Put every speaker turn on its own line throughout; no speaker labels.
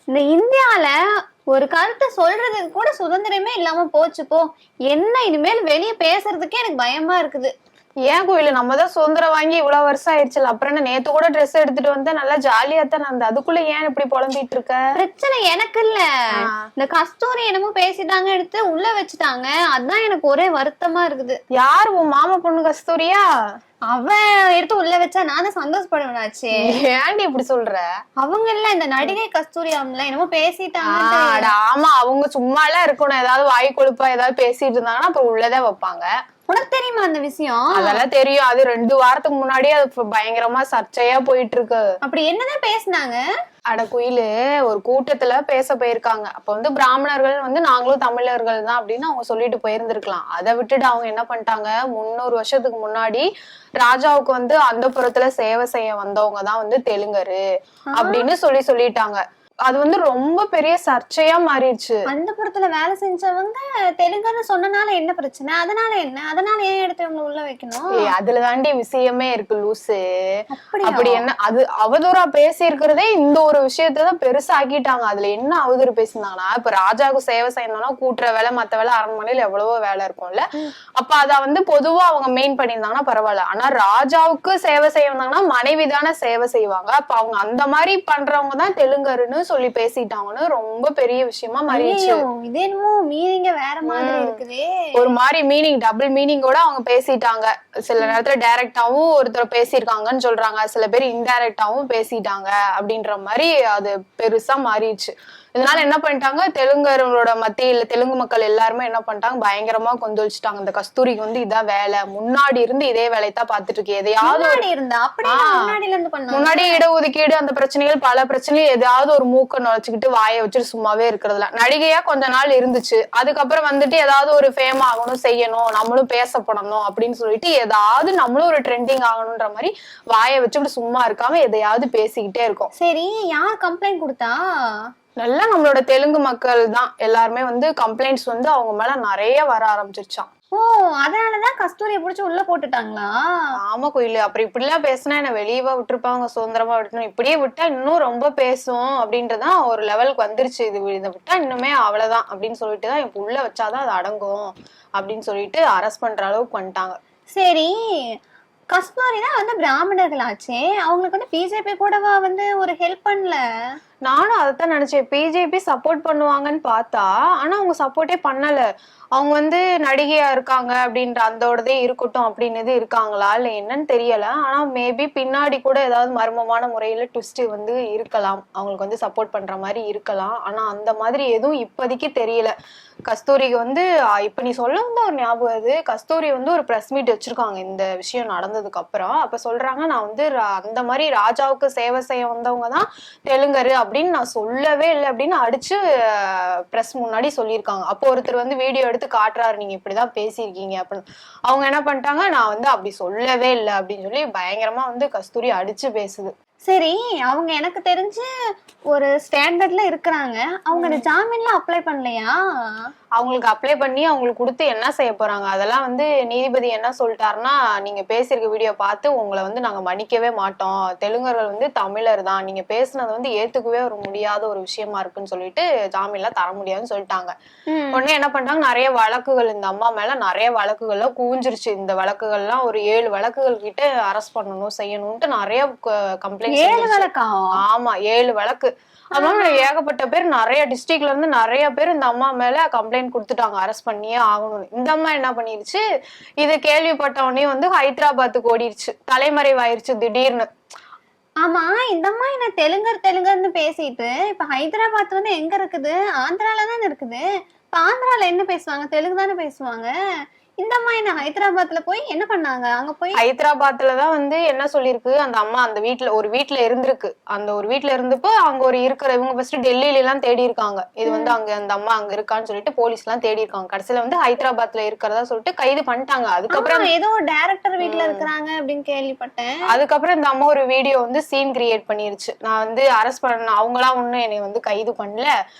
இந்த இந்தியால ஒரு கருத்தை சொல்றதுக்கு கூட சுதந்திரமே இல்லாம போச்சு போ. என்ன இனிமேல் வெளியே பேசுறதுக்கே எனக்கு பயமா இருக்குது.
ஏன் கோயிலு நம்ம தான் சுதந்திரம் வாங்கி இவ்வளவு வருஷம் ஆயிடுச்சுல, அப்புறம் என்ன நேத்து கூட ட்ரெஸ் எடுத்துட்டு வந்தா நல்லா ஜாலியா தான் அந்த அதுக்குள்ள ஏன் இப்படி புலம்பிட்டு இருக்க?
பிரச்சனை எனக்கு இல்ல, இந்த கஸ்தூரி என்னமோ பேசிட்டாங்க, எடுத்து உள்ள வச்சுட்டாங்க. அதான் எனக்கு ஒரே வருத்தமா இருக்குது.
யாரு உன் மாமா பொண்ணு கஸ்தூரியா?
அவன் எடுத்து உள்ள வச்சா நானும் சந்தோஷப்படுவேனாச்சு.
ஏன்டி இப்படி சொல்ற?
அவங்க இல்ல, இந்த நடிகை கஸ்தூரி அவங்கள என்னமோ பேசிட்டாங்க.
ஆமா, அவங்க சும்மா எல்லாம் இருக்கணும், ஏதாவது வாய் கொழுப்பா ஏதாவது பேசிட்டு இருந்தாங்கன்னா அப்ப உள்ளதான் வைப்பாங்க.
உனக்கு தெரியுமா அந்த விஷயம்?
அதெல்லாம் தெரியும். அது 2 வாரத்துக்கு முன்னாடியே அது பயங்கரமா சர்ச்சையா போயிட்டு இருக்கு.
அப்படி என்னதான் பேசினாங்க?
அட குயிலு, ஒரு கூட்டத்துல பேச போயிருக்காங்க. அப்ப வந்து பிராமணர்கள் வந்து நாங்களும் தமிழர்கள் தான் அப்படின்னு அவங்க சொல்லிட்டு போயிருந்திருக்கலாம். அதை விட்டுட்டு அவங்க என்ன பண்ணிட்டாங்க, 300 வருஷத்துக்கு முன்னாடி ராஜாவுக்கு வந்து அந்த புறத்துல சேவை செய்ய வந்தவங்க தான் வந்து தெலுங்கரு அப்படின்னு சொல்லிட்டாங்க. அது வந்து ரொம்ப பெரிய சர்ச்சையா மாறிடுச்சு.
அந்த புறத்துல வேலை செஞ்சவங்க தெலுங்குன்னு சொன்னனால என்ன பிரச்சனை? அதனால என்ன? அதனால ஏன் எடுத்து இவங்க உள்ள வைக்கணும்?
அதுல தாண்டி விஷயமே இருக்கு லூசு. அப்படி என்ன அது அவதூறா பேசி இருக்கிறதே இந்த ஒரு விஷயத்தான் பெருசா ஆக்கிட்டாங்க. அதுல என்ன அவதூறு பேசினாங்கன்னா, இப்ப ராஜாவுக்கு சேவை செய்யணும்னா கூட்டுற வேலை மத்த வேலை அரண்மனையில எவ்வளவோ வேலை இருக்கும்ல. அப்ப அத வந்து பொதுவா அவங்க மெயின் பண்ணியிருந்தாங்கன்னா பரவாயில்ல. ஆனா ராஜாவுக்கு சேவை செய்ய வந்தாங்கன்னா மனைவி தானே சேவை செய்வாங்க. அப்ப அவங்க அந்த மாதிரி பண்றவங்க தான் தெலுங்கருன்னு சொல்லி பேசிட்டாங்கன்னு ரொம்ப பெரிய விஷயமா மாறிடுச்சு.
இது என்னமோ மீனிங்க வேற மாதிரி இருக்குது.
ஒரு மாதிரி மீனிங், டபுள் மீனிங்கோட அவங்க பேசிட்டாங்க. சில நேரத்துல டைரக்டாவும் ஒருத்தர் பேசியிருக்காங்கன்னு சொல்றாங்க, சில பேர் இன்டைரக்டாவும் பேசிட்டாங்க அப்படின்ற மாதிரி அது பெருசா மாறிடுச்சு. இதனால என்ன பண்ணிட்டாங்க, தெலுங்கர்களோட மத்தியில தெலுங்கு மக்கள் எல்லாருமே என்ன பண்ணிட்டாங்க, பயங்கரமா கொந்தளிச்சுட்டாங்க. இந்த கஸ்தூரிக்கு வந்து இதான் வேலை, முன்னாடி இருந்து இதே வேலையை தான் பாத்துட்டு இருக்கு. எதையாவது முன்னாடி இடஒதுக்கீடு அந்த பிரச்சனைகள் பல பிரச்சனைகள் எதாவது ஒரு மூக்க நுழைச்சுக்கிட்டு வாயை வச்சுட்டு சும்மாவே இருக்கிறதுல நடிகையா கொஞ்ச நாள் இருந்துச்சு. அதுக்கப்புறம் வந்துட்டு ஏதாவது ஒரு ஃபேம் ஆகணும், செய்யணும், நம்மளும் பேசப்படணும் அப்படின்னு சொல்லிட்டு ஏதாவது நம்மளும் ஒரு ட்ரெண்டிங் ஆகணும்ன்ற மாதிரி வாயை வச்சுக்கிட்டு சும்மா இருக்காம எதையாவது பேசிக்கிட்டே இருக்கும்.
சரி, யார் கம்ப்ளைண்ட் கொடுத்தா?
நல்லா நம்மளோட தெலுங்கு மக்கள் தான் எல்லாருமே வந்து கம்ப்ளைண்ட்ஸ் வந்து அவங்க மேல நிறைய வர ஆரம்பிச்சிருச்சான்.
ஓ, அதனாலதான் கஸ்தூரியை புடிச்சு உள்ள போட்டுட்டாங்களா?
ஆமா கோயிலு, அப்புறம் இப்படி எல்லாம் பேசினா என்ன வெளியவா விட்டுருப்பாங்க, சுதந்திரமா விட்டுணும். இப்படியே விட்டா இன்னும் ரொம்ப பேசும் அப்படின்றதான் ஒரு லெவலுக்கு வந்துருச்சு. இதை விட்டா இன்னுமே அவ்வளவுதான் அப்படின்னு சொல்லிட்டுதான் இப்ப உள்ள வச்சாதான் அது அடங்கும் அப்படின்னு சொல்லிட்டு அரெஸ்ட் பண்ற அளவுக்கு வந்துட்டாங்க.
சரி, கஸ்தூரி தான் வந்து பிராமணர்கள் ஆச்சே, அவங்களுக்கு வந்து பிஜேபி கூடவா வந்து ஒரு ஹெல்ப் பண்ணல?
நானும் அதைத்தான் நினைச்சேன், பிஜேபி சப்போர்ட் பண்ணுவாங்கன்னு பார்த்தா ஆனா அவங்க சப்போர்ட்டே பண்ணல. அவங்க வந்து நடிகையா இருக்காங்க அப்படின்ற அந்தோடதே இருக்கட்டும் அப்படின்னு இருக்காங்களா இல்ல என்னன்னு தெரியல. ஆனா மேபி பின்னாடி கூட ஏதாவது மர்மமான முறையில ட்விஸ்ட் வந்து இருக்கலாம், அவங்களுக்கு வந்து சப்போர்ட் பண்ற மாதிரி இருக்கலாம். ஆனா அந்த மாதிரி எதுவும் இப்போதைக்கு தெரியல. கஸ்தூரிக்கு வந்து இப்ப நீ சொல்ல வந்து ஒரு ஞாபகம், அது கஸ்தூரி வந்து ஒரு பிரஸ் மீட் வச்சிருக்காங்க இந்த விஷயம் நடந்ததுக்கு அப்புறம். அப்ப சொல்றாங்க, நான் வந்து அந்த மாதிரி ராஜாவுக்கு சேவை செய்ய வந்தவங்க தான் தெலுங்கரு அப்படின்னு நான் சொல்லவே இல்லை அப்படின்னு அடிச்சு பிரஸ் முன்னாடி சொல்லியிருக்காங்க. அப்போ ஒருத்தர் வந்து வீடியோ எடுத்து காட்டுறாரு, நீங்க இப்படிதான் பேசியிருக்கீங்க அப்படின்னு. அவங்க என்ன பண்ணிட்டாங்க, நான் வந்து அப்படி சொல்லவே இல்லை அப்படின்னு சொல்லி பயங்கரமா வந்து கஸ்தூரி அடிச்சு பேசுது.
சரி, அவங்க எனக்கு தெரிஞ்சு ஒரு ஸ்டாண்டர்ட்ல இருக்கிறாங்க. அவங்க அந்த ஜாமீன்லாம் அப்ளை பண்ணலையா?
அவங்களுக்கு அப்ளை பண்ணி அவங்களுக்கு கொடுத்து என்ன செய்ய போறாங்க? அதெல்லாம் வந்து நீதிபதி என்ன சொல்லிட்டாருன்னா, நீங்க பேசியிருக்க வீடியோ பார்த்து உங்களை வந்து நாங்க மன்னிக்கவே மாட்டோம், தெலுங்கர்கள் வந்து தமிழர் தான், நீங்க பேசுனது வந்து ஏத்துக்கவே ஒரு முடியாத ஒரு விஷயமா இருக்குன்னு சொல்லிட்டு ஜாமீன்லாம் தர முடியாதுன்னு சொல்லிட்டாங்க. உடனே என்ன பண்ணிட்டாங்க, நிறைய வழக்குகள் இந்த அம்மா மேல நிறைய வழக்குகள்லாம் குவிஞ்சிருச்சு. இந்த வழக்குகள்லாம் ஒரு 7 வழக்குகள் கிட்ட அரெஸ்ட் பண்ணணும் செய்யணும்ட்டு நிறைய கம்ப்ளைண்ட்.
7 வழக்கா?
ஆமா, 7 வழக்கு. அதனால ஏகப்பட்ட பேர் நிறைய டிஸ்ட்ரிக்ட்ல இருந்து நிறைய பேர் இந்த அம்மா மேல கம்ப்ளைண்ட் கொடுத்துட்டாங்க, அரெஸ்ட் பண்ணியே ஆகணும். இந்த அம்மா என்ன பண்ணிருச்சு, இது கேள்விப்பட்ட உடனே வந்து ஹைதராபாத்துக்கு ஓடிடுச்சு, தலைமறைவாயிருச்சு திடீர்னு.
ஆமா, இந்த அம்மா என்ன தெலுங்கர்னு பேசிட்டு இப்ப ஹைதராபாத் வந்து எங்க இருக்குது? ஆந்திரால தானே இருக்குது. இப்ப ஆந்திரால என்ன பேசுவாங்க? தெலுங்கு தானே பேசுவாங்க. இந்த அம்மா என்ன ஹைதராபாத்ல போய் என்ன பண்ணாங்க? அங்க போய்
ஹைதராபாத்லதான் வந்து என்ன சொல்லிருக்கு, அந்த அம்மா அந்த வீட்டுல ஒரு வீட்டுல இருந்திருக்கு. அந்த ஒரு வீட்டுல இருந்தப்போ அங்க ஒரு இருக்கிற இவங்க ஃபர்ஸ்ட் டெல்லியில எல்லாம் தேடி இருக்காங்க, இது வந்து அங்க அந்த அம்மா அங்க இருக்கான்னு சொல்லிட்டு போலீஸ் எல்லாம் தேடி இருக்காங்க. கடைசியில வந்து ஹைதராபாத்ல இருக்கிறதா சொல்லிட்டு கைது பண்ணிட்டாங்க. அதுக்கப்புறம்
ஏதோ ஒரு டைரக்டர் வீட்டுல இருக்கிறாங்க அப்படின்னு கேள்விப்பட்டேன்.
அதுக்கப்புறம் இந்த அம்மா ஒரு வீடியோ வந்து சீன் கிரியேட் பண்ணிருச்சு, நான் வந்து அரெஸ்ட் பண்ண அவங்களாம் ஒண்ணும் என்னை வந்து கைது பண்ணல,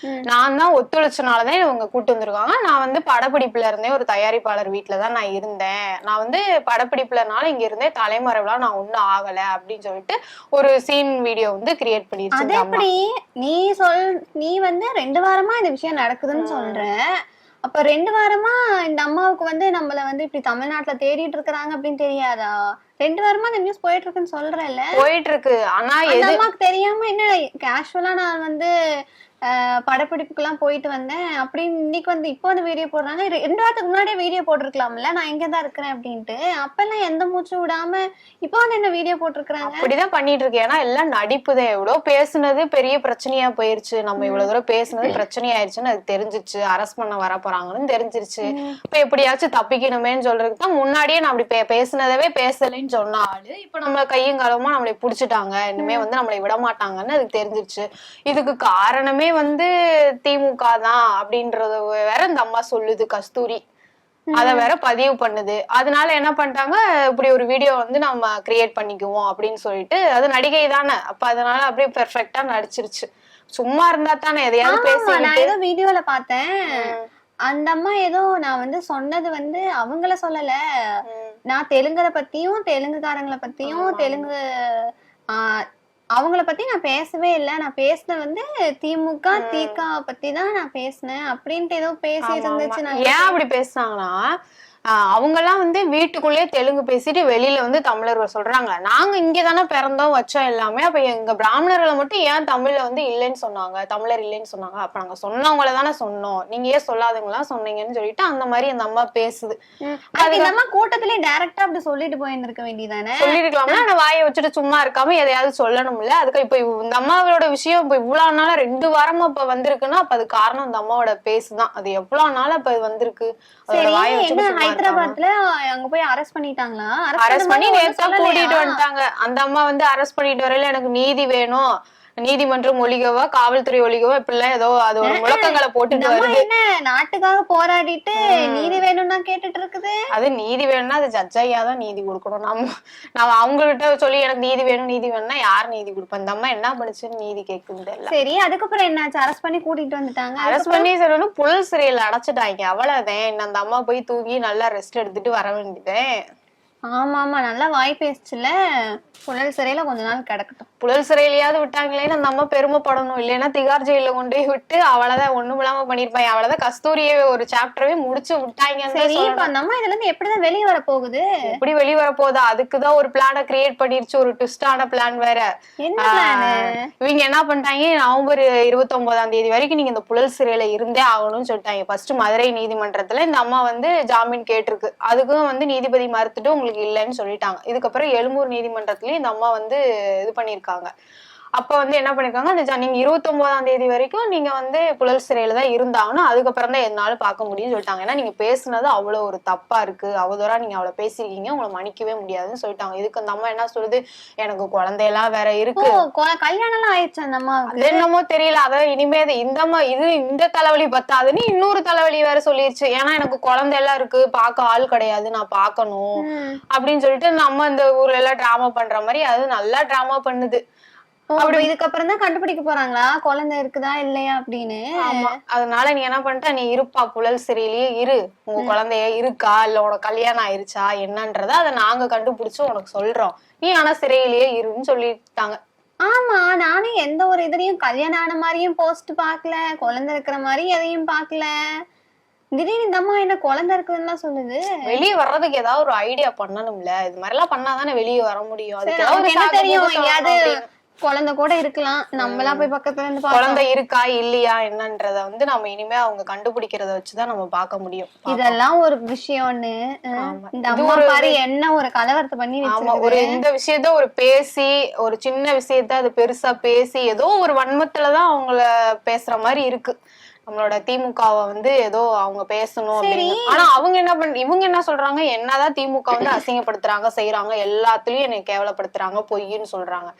நான் தான் ஒத்துழைச்சனாலதான் இவங்க கூட்டு வந்திருக்காங்க, நான் வந்து படப்பிடிப்புல இருந்தே ஒரு தயாரிப்பாளர் வீட்டுல வீட்டுலதான் நான் இருந்தேன், நான் வந்து படப்பிடிப்புலனால இங்க இருந்தேன், தலைமறைவுலாம் நான் ஒண்ணும் ஆகல அப்படின்னு சொல்லிட்டு ஒரு சீன் வீடியோ வந்து கிரியேட்
அது
பண்ணிருச்சு.
எப்படி நீ வந்து 2 வாரமா இந்த விஷயம் நடக்குதுன்னு சொல்ற, அப்ப 2 வாரமா இந்த அம்மாவுக்கு வந்து நம்மள வந்து இப்படி தமிழ்நாட்டுல தேடிட்டு இருக்கிறாங்க அப்படின்னு தெரியாதா? 2 வாரமா இந்த நியூஸ் போயிட்டு இருக்குன்னு சொல்றேன்ல.
போயிட்டு இருக்கு. ஆனா
அந்த அம்மாக்கு தெரியாம என்ன கேஷுவலா நான் வந்து படப்பிடிப்புக்கெல்லாம் போயிட்டு வந்தேன் அப்படின்னு இன்னைக்கு வந்து இப்போ வந்து வீடியோ போடுறாங்க. 2 வாரத்துக்கு முன்னாடியே வீடியோ போட்டிருக்கலாம்ல, நான் இங்க தான் இருக்கிறேன் அப்படின்ட்டு. அப்பெல்லாம் எந்த மூச்சு விடாம இப்போ வந்து என்ன வீடியோ போட்டிருக்காங்க.
அப்படிதான் பண்ணிட்டு இருக்கு. ஏன்னா எல்லாம் நடிப்புதான். எவ்வளவு பேசுனது பெரிய பிரச்சனையா போயிருச்சு, நம்ம இவ்வளவு தூரம் பேசுனது பிரச்சனை ஆயிடுச்சுன்னு அது தெரிஞ்சிருச்சு, அரெஸ்ட் பண்ண வர போறாங்கன்னு தெரிஞ்சிருச்சு. இப்ப எப்படியாச்சும் தப்பிக்கணுமேன்னு சொல்றதுக்கு தான் முன்னாடியே நான் அப்படி பேசுனதவே பேசலைன்னு சொன்ன ஆளு இப்ப நம்மள கையும் காலமா நம்மளை புடிச்சிட்டாங்க, இனிமே வந்து நம்மளை விட மாட்டாங்கன்னு அதுக்கு தெரிஞ்சிருச்சு. இதுக்கு காரணமே வந்து திமுக தான் அப்படின்றத வேற இந்த அம்மா சொல்லுது, கஸ்தூரி அத வேற பதிவு பண்ணுது. அதனால என்ன பண்ணிட்டாங்க, இப்படி ஒரு வீடியோ வந்து நம்ம கிரியேட் பண்ணிக்குவோம் அப்படின்னு சொல்லிட்டு, அது நடிகை தானே, அப்ப அதனால அப்படியே பெர்ஃபெக்ட்டா நடிச்சிருச்சு. சும்மா இருந்தா தானே எதையாவது பேசி.
நான் ஏதோ வீடியோல பார்த்தேன், அந்த அம்மா ஏதோ நான் வந்து சொன்னது வந்து அவங்கள சொல்லல, நான் தெலுங்கரை பத்தியும் தெலுங்குக்காரங்களை பத்தியும் தெலுங்கு அவங்கள பத்தி நான் பேசவே இல்லை, நான் பேசினது வந்து திமுக திக பத்தி தான் நான் பேசினேன் அப்படின்ட்டு ஏதோ பேசி இருந்துச்சு.
ஏன் அப்படி பேசுனாங்கன்னா, அவங்க எல்லாம் வந்து வீட்டுக்குள்ளேயே தெலுங்கு பேசிட்டு வெளியில வந்து தமிழர்கள் சொல்றாங்க, நாங்க இங்கதானே பிறந்தோம் வச்சோம் எல்லாமே, அப்ப எங்க பிராமணர்களை மட்டும் ஏன் தமிழ்ல வந்து இல்லைன்னு சொன்னாங்க, தமிழர் இல்லைன்னு சொன்னாங்க, அப்ப நாங்க சொன்னவங்கள தானே சொன்னோம், நீங்க ஏன் சொல்லாதவங்களா சொன்னீங்கன்னு சொல்லிட்டு அந்த மாதிரி அந்த அம்மா பேசுது.
இந்த அம்மா கூட்டத்திலே டைரக்டா அப்படி சொல்லிட்டு போயிருந்திருக்க வேண்டியதானே.
சொல்லிருக்கலாம்னா நான் வாயை வச்சுட்டு சும்மா இருக்காம எதையாவது சொல்லணும்ல. அதுக்கு இப்ப இந்த அம்மாவோட விஷயம் இப்ப இவ்வளவு நாளா 2 வாரமா இப்ப வந்திருக்குன்னா அப்ப அது காரணம் இந்த அம்மாவோட பேசுதான். அது எவ்வளவு நாளா இப்ப வந்திருக்கு.
ஹைதராபாத்ல அங்க போய் அரெஸ்ட் பண்ணிட்டாங்களா?
அரெஸ்ட் பண்ணி நேத்தா கூட்டிட்டு வந்துட்டாங்க. அந்த அம்மா வந்து அரெஸ்ட் பண்ணிட்டு வரையில எனக்கு நீதி வேணும், நீதிமன்றம் ஒழிகவா காவல்துறை ஒழிகவா இப்படிலாம் ஏதோ அது ஒரு முழக்கங்களை போட்டுட்டு வருது.
என்ன நாட்டுக்காக போராடிட்டு நீதி வேணும்னா கேட்டுட்டு இருக்குது.
அது நீதி வேணும்னா அது ஜட்ஜ் ஐயா தான் நீதி கொடுக்கணும். நம்ம அவங்ககிட்ட சொல்லி எனக்கு நீதி வேணும் நீதி வேணும்னா யார் நீதி கொடுப்பா? இந்த அம்மா என்ன பண்ணுச்சுன்னு நீதி கேக்குது.
சரி, அதுக்கப்புறம் என்னாச்சு? அரெஸ்ட் பண்ணி கூட்டிட்டு வந்துட்டாங்க.
அரெஸ்ட் பண்ணி சொல்லணும் புழல் சிறையில அடைச்சிட்டாங்க, அவ்வளவுதான். அந்த அம்மா போய் தூங்கி நல்லா ரெஸ்ட் எடுத்துட்டு வர வேண்டியதேன்.
ஆமா ஆமா, நல்லா வாய் பேசுச்சுல. புழல் சிறையில கொஞ்ச நாள் கிடக்கட்டும்.
புழல் சிறையிலயாவது விட்டாங்களேன்னு அந்த அம்மா பெருமைப்படணும். இல்லைன்னா திகார் ஜெயில கொண்டு போய் விட்டு அவ்வளவுதான், ஒண்ணும் இல்லாம பண்ணிருப்பாங்க. அவ்வளவுதான், கஸ்தூரியே ஒரு சாப்டரவே முடிச்சு விட்டாங்க.
சரி, இப்ப அந்த அம்மா இதுல இருந்து எப்படிதான் வெளியே வர போகுது?
எப்படி வெளியே வர போகுதா? அதுக்குதான் ஒரு பிளான கிரியேட் பண்ணிருச்சு, ஒரு ட்விஸ்டான பிளான் வேற. இவங்க என்ன பண்ணிட்டாங்க, நவம்பர் 29 வரைக்கும் நீங்க இந்த புழல் சிறையில இருந்தே ஆகணும்னு சொல்லிட்டாங்க. ஃபர்ஸ்ட் மதுரை நீதிமன்றத்துல இந்த அம்மா வந்து ஜாமீன் கேட்டிருக்கு, அதுக்கும் வந்து நீதிபதி மறுத்துட்டு உங்களுக்கு இல்லைன்னு சொல்லிட்டாங்க. இதுக்கப்புறம் எழும்பூர் நீதிமன்றத்திலயும் இந்த அம்மா வந்து இது பண்ணிருக்காங்க. அப்ப வந்து என்ன பண்ணிருக்காங்க, நீங்க 29 வரைக்கும் நீங்க வந்து புழல் சிறையில தான் இருந்தாங்கன்னு, அதுக்கப்புறம் தான் என்னால பார்க்க முடியும்னு சொல்லிட்டாங்க. ஏன்னா நீங்க பேசுனது அவ்வளவு ஒரு தப்பா இருக்கு, அவதூறா நீங்க அவ்வளவு பேசிருக்கீங்க, உங்களை மன்னிக்கவே முடியாதுன்னு சொல்லிட்டாங்க. இதுக்கு அந்த அம்மா என்ன சொல்லுது, எனக்கு குழந்தையெல்லாம் வேற இருக்கு,
கல்யாணம் எல்லாம் ஆயிடுச்சு அந்த அம்மா.
அது என்னமோ தெரியல. அத இனிமே இந்த அம்மா இந்த தலைவலி பத்தாதுன்னு இன்னொரு தலைவலி வேற சொல்லிருச்சு. ஏன்னா எனக்கு குழந்தை எல்லாம் இருக்கு, பார்க்க ஆள் கிடையாது, நான் பாக்கணும் அப்படின்னு சொல்லிட்டு நம்ம இந்த ஊர்ல எல்லாம் டிராமா பண்ற மாதிரி அது நல்லா டிராமா பண்ணுது.
அப்படி இதுக்கப்புறம் தான் கண்டுபிடிக்க போறாங்களா குழந்தை இருக்குதா இல்லையா அப்படின்னு.
ஆமா, அதனால நீ என்ன பண்ணிட்ட, நீ இருப்பா புழல் சிறையிலேயே இரு, உங்க குழந்தைய இருக்கா இல்ல உனக்கு கல்யாணம் ஆயிருச்சா என்னன்றத அதை நாங்க கண்டுபிடிச்சு உனக்கு சொல்றோம், நீ ஆனா சிறையிலேயே இருன்னு சொல்லிட்டாங்க.
ஆமா, நானும் எந்த ஒரு இதுலயும் கல்யாணம் ஆன மாதிரியும் போஸ்ட் பாக்கல, குழந்தை இருக்கிற மாதிரி எதையும் பாக்கல. திடீர்னு இந்த அம்மா என்ன குழந்தை இருக்குதுன்னா சொல்லுது.
வெளியே வர்றதுக்கு ஏதாவது ஒரு ஐடியா பண்ணணும்ல, இது மாதிரி எல்லாம் பண்ணாதானே வெளியே வர முடியும். அதுக்கு
என்ன தெரியும், எங்கேயாவது குழந்தை கூட இருக்கலாம், நம்மளா போய் பக்கத்துல இருந்து
குழந்தை இருக்கா இல்லையா என்னன்றத வந்து நம்ம இனிமே அவங்க கண்டுபிடிக்கிறத வச்சுதான் நம்ம பார்க்க முடியும்.
இதெல்லாம் ஒரு விஷயம்னு இந்த அம்மா பாரு என்ன ஒரு கலவரத்தை பண்ணி.
ஆமா, ஒரு இந்த விஷயத்த ஒரு பேசி, ஒரு சின்ன விஷயத்த அது பெருசா பேசி ஏதோ ஒரு வன்மத்துலதான் அவங்கள பேசுற மாதிரி இருக்கு. நம்மளோட திமுகவை வந்து ஏதோ அவங்க பேசணும் அப்படின்னு. ஆனா இவங்க என்ன சொல்றாங்க, என்னதான் திமுக வந்து அசிங்கப்படுத்துறாங்க செய்யறாங்க, எல்லாத்துலயும் என்னை கேவலப்படுத்துறாங்க, பொய்ன்னு சொல்றாங்க.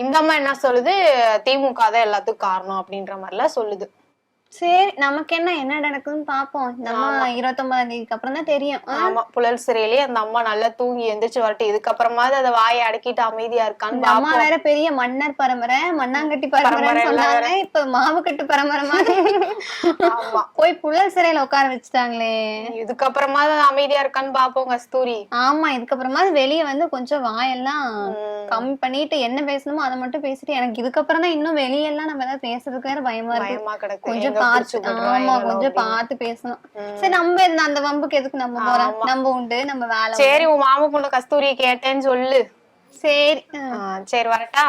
இந்த அம்மா என்ன சொல்லுது, திமுக தான் எல்லாத்துக்கும் காரணம் அப்படின்ற மாதிரி எல்லாம் சொல்லுது.
சரி நமக்கு என்ன நடக்குதுன்னு பாப்போம். நம்ம 29ஆம் தேதிக்கு அப்புறம் தான் தெரியும்.
ஆமா, புழல் சிறையிலேயே அந்த அம்மா நல்லா தூங்கி எந்திரிச்சு வரட்டும். இதுக்கப்புறமாவது அதை வாயை அடக்கிட்டு அமைதியா இருக்கான்னு
இந்த அம்மா வேற பெரிய மன்னர் பரம்பரை, மண்ணாங்கட்டி பரம்பரைன்னு சொன்னாங்க. இப்ப மாவுக்கட்டு பரம்பரை மாதிரி
ஆமா,
போய் புழல் சிறையில உட்கார வச்சுட்டாங்களே.
இதுக்கப்புறமாவது அமைதியா இருக்கான்னு பாப்போம் கஸ்தூரி.
ஆமா, இதுக்கப்புறமா வெளிய வந்து கொஞ்சம் வாயெல்லாம் கம்மி பண்ணிட்டு என்ன பேசணுமோ அதை மட்டும் பேசிட்டு, எனக்கு இதுக்கப்புறம் தான் இன்னும் வெளியெல்லாம் நம்ம ஏதாவது பேசுறதுக்கு வேற பயமா இருக்கு.
பயமா கிடக்கு.
கொஞ்சம்
எங்க
பார்த்து
புடிச்சு விடுறாங்களோ
கொஞ்சம் பார்த்து பேசணும். சரி நம்ம அந்த வம்புக்கு எதுக்கு நம்ம போறோம்? நம்ம உண்டு நம்ம வேலை.
சரி, உன் மாமா பொண்ணு கஸ்தூரியை கேட்டேன்னு சொல்லு.
சரி
சரி, வரட்டா?